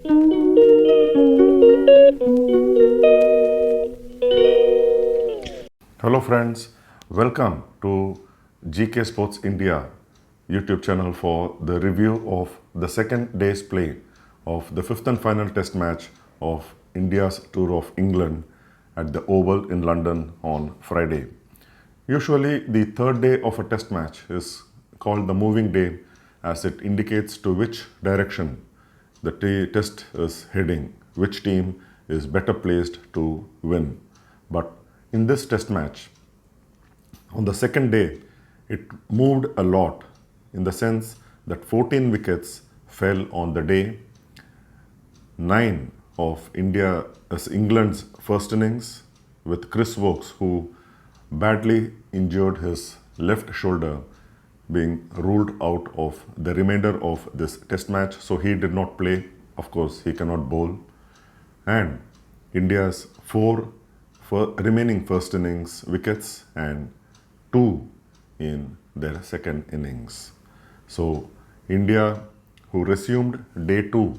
Hello friends, welcome to GK Sports India YouTube channel for the review of the second day's play of the fifth and final test match of India's tour of England at the Oval in London on Friday. Usually the third day of a test match is called the moving day as it indicates to which direction the test is heading, which team is better placed to win. But in this test match, on the second day, it moved a lot in the sense that 14 wickets fell on the day. 9 of England's first innings, with Chris Woakes, who badly injured his left shoulder, being ruled out of the remainder of this test match. So he did not play. Of course, he cannot bowl. And India's 4 remaining first innings wickets and 2 in their second innings. So India, who resumed day 2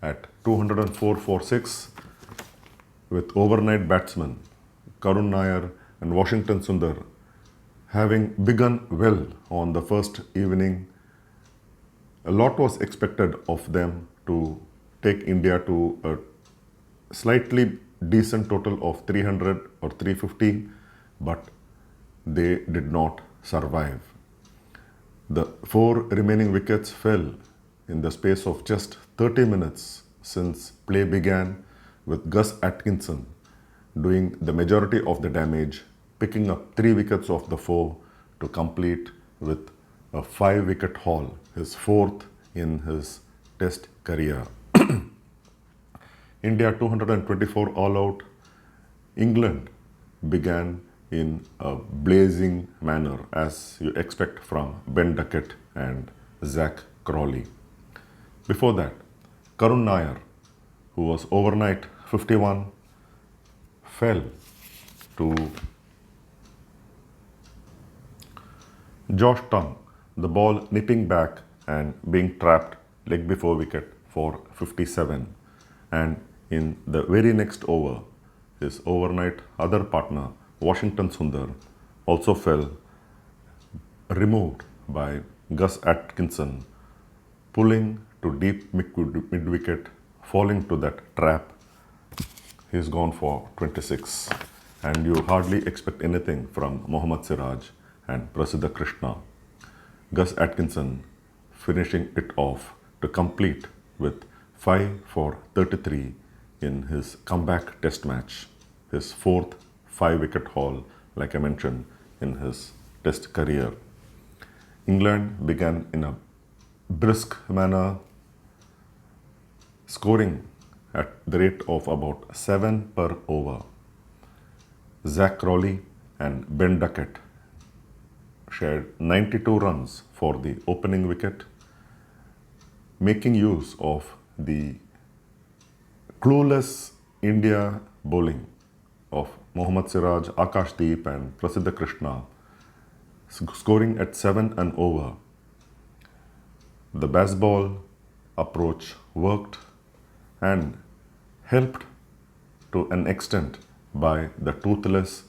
at 204 for 6 with overnight batsmen Karun Nair and Washington Sundar, having begun well on the first evening, a lot was expected of them to take India to a slightly decent total of 300 or 350, but they did not survive. The 4 remaining wickets fell in the space of just 30 minutes since play began, with Gus Atkinson doing the majority of the damage, picking up 3 wickets of the 4 to complete with a 5-wicket haul, his 4th in his test career. India 224 all out. England began in a blazing manner, as you expect from Ben Duckett and Zak Crawley. Before that, Karun Nair, who was overnight 51, fell to Josh Tongue, the ball nipping back and being trapped leg before wicket for 57. And in the very next over, his overnight other partner, Washington Sundar, also fell, removed by Gus Atkinson, pulling to deep mid-wicket, falling to that trap. He's gone for 26. And you hardly expect anything from Mohammed Siraj and Prasidh Krishna. Gus Atkinson finishing it off to complete with 5 for 33 in his comeback test match, his 4th 5-wicket haul, like I mentioned, in his test career. England began in a brisk manner, scoring at the rate of about 7 per over. Zak Crawley and Ben Duckett shared 92 runs for the opening wicket, making use of the clueless India bowling of Mohammed Siraj, Akashdeep and Prasidh Krishna, scoring at 7 and over. The baseball approach worked and helped to an extent by the toothless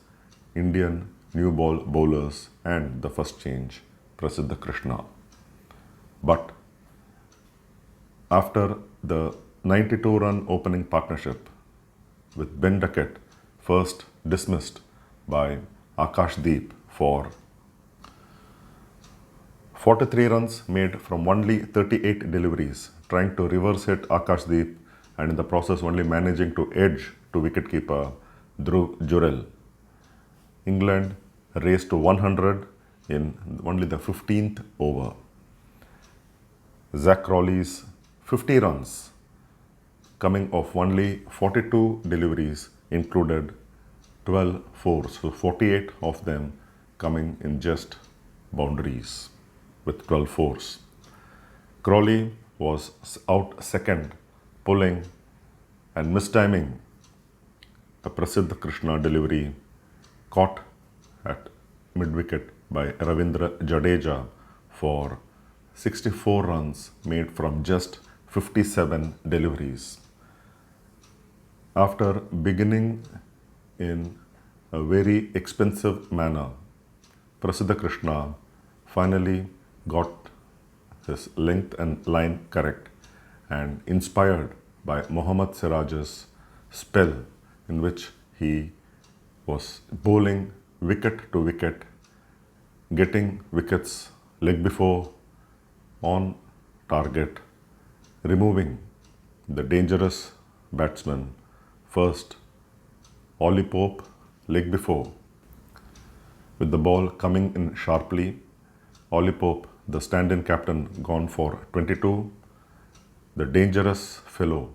Indian new ball bowlers and the first change, Prasidh Krishna. But after the 92-run opening partnership with Ben Duckett, first dismissed by Akashdeep for 43 runs made from only 38 deliveries, trying to reverse hit Akashdeep and in the process only managing to edge to wicketkeeper Dhruv Jurel. England raced to 100 in only the 15th over. Zak Crawley's 50 runs, coming off only 42 deliveries, included 12 fours, so 48 of them coming in just boundaries with 12 fours. Crawley was out second, pulling and mistiming a Prasidh Krishna delivery caught at mid-wicket by Ravindra Jadeja for 64 runs made from just 57 deliveries. After beginning in a very expensive manner, Prasidh Krishna finally got his length and line correct, and inspired by Mohammed Siraj's spell in which he was bowling wicket to wicket, getting wickets leg before on target, removing the dangerous batsman first, Ollie Pope leg before, with the ball coming in sharply. Ollie Pope, the stand-in captain, gone for 22. The dangerous fellow,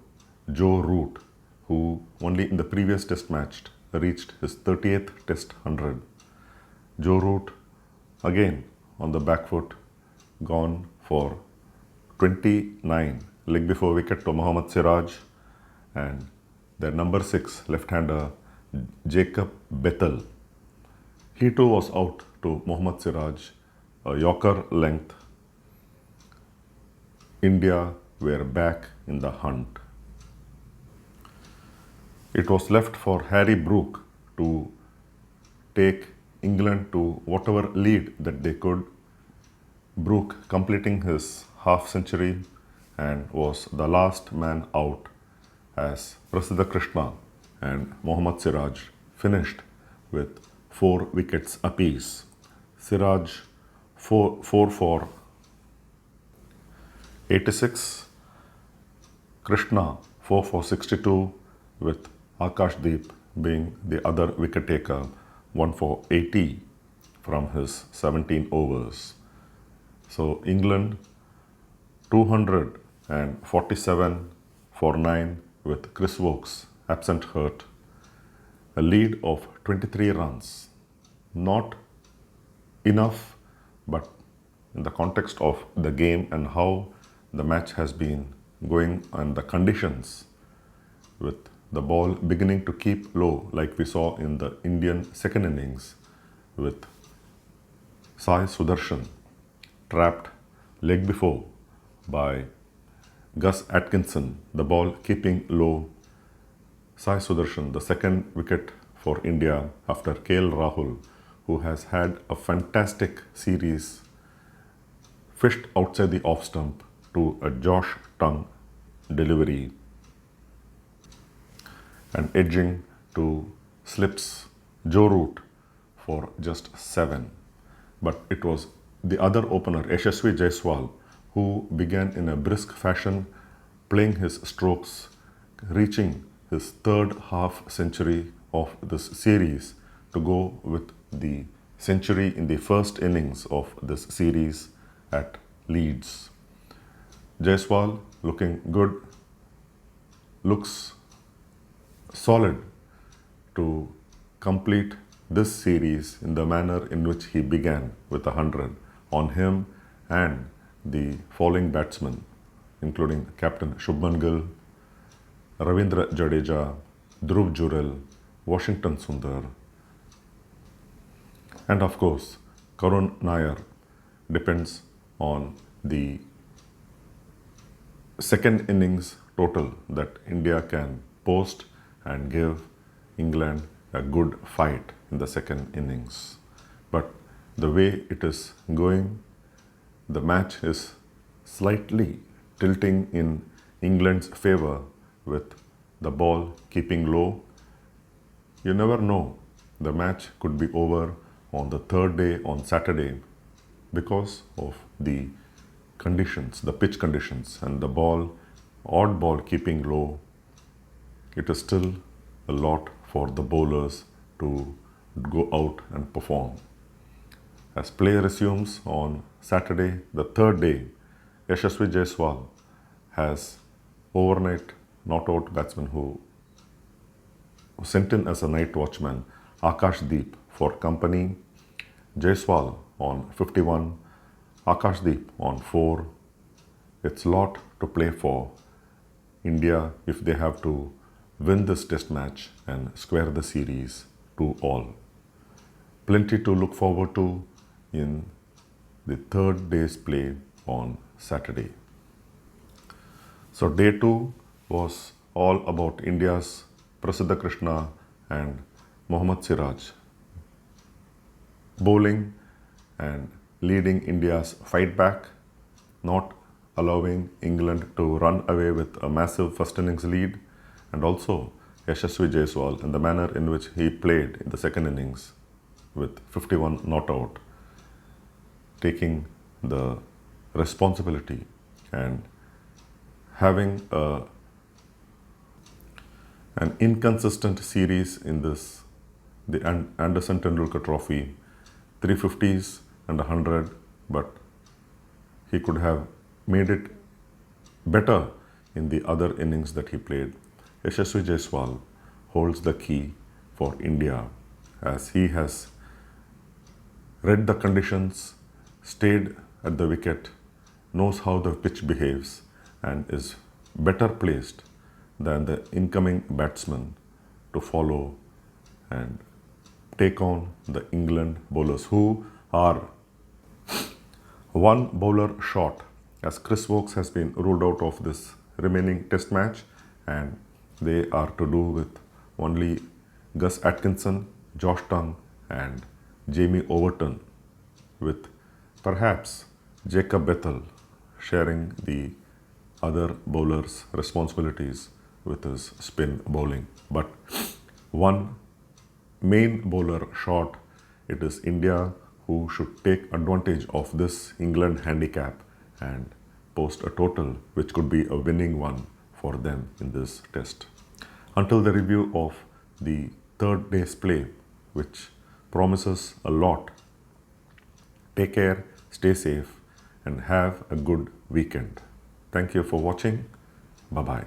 Joe Root, who only in the previous test match reached his 30th test 100. Joe Root, again on the back foot, gone for 29, leg before wicket to Mohammed Siraj, and their number 6 left-hander, Jacob Bethel. He too was out to Mohammed Siraj, a Yorker length. India were back in the hunt. It was left for Harry Brook to take England to whatever lead that they could. Brook completing his half century and was the last man out as Prasidh Krishna and Mohammed Siraj finished with 4 wickets apiece. Siraj 4 for 86, Krishna 4 for 62, with Akashdeep being the other wicket taker, 1 for 80 from his 17 overs. So England 247 for 9 with Chris Woakes absent hurt, a lead of 23 runs. Not enough, but in the context of the game and how the match has been going and the conditions, with the ball beginning to keep low like we saw in the Indian second innings, with Sai Sudarshan trapped leg before by Gus Atkinson, the ball keeping low. Sai Sudarshan, the second wicket for India after KL Rahul, who has had a fantastic series, fished outside the off stump to a Josh Tongue delivery and edging to slips Joe Root for just 7. But it was the other opener, Yashasvi Jaiswal, who began in a brisk fashion, playing his strokes, reaching his 3rd half century of this series to go with the century in the first innings of this series at Leeds. Jaiswal looking good, looks solid to complete this series in the manner in which he began with 100 on him and the following batsmen, including Captain Shubman Gill, Ravindra Jadeja, Dhruv Jurel, Washington Sundar, and of course Karun Nair. Depends on the second innings total that India can post and give England a good fight in the second innings. But the way it is going, the match is slightly tilting in England's favor with the ball keeping low. You never know, the match could be over on the 3rd day on Saturday because of the conditions, the pitch conditions, and the ball, odd ball keeping low. It is still a lot for the bowlers to go out and perform. As play resumes on Saturday, the 3rd day, Yashasvi Jaiswal has overnight not out batsman who sent in as a night watchman, Akashdeep, for company. Jaiswal on 51, Akashdeep on 4. It's lot to play for India if they have to win this test match and square the series 2-all. Plenty to look forward to in the 3rd day's play on Saturday. So day 2 was all about India's Prasidh Krishna and Mohammed Siraj bowling and leading India's fight back, not allowing England to run away with a massive first innings lead, and also Yashasvi Jaiswal in the manner in which he played in the second innings with 51 not out, taking the responsibility and having an inconsistent series in this, the Anderson Tendulkar Trophy, 350s and 100, but he could have made it better in the other innings that he played. Yashasvi Jaiswal holds the key for India as he has read the conditions, stayed at the wicket, knows how the pitch behaves, and is better placed than the incoming batsman to follow and take on the England bowlers, who are one bowler short, as Chris Woakes has been ruled out of this remaining test match, and they are to do with only Gus Atkinson, Josh Tongue and Jamie Overton, with perhaps Jacob Bethel sharing the other bowlers' responsibilities with his spin bowling. But one main bowler short, it is India who should take advantage of this England handicap and post a total which could be a winning one for them in this test. Until the review of the third day's play, which promises a lot, take care, stay safe, and have a good weekend. Thank you for watching. Bye-bye.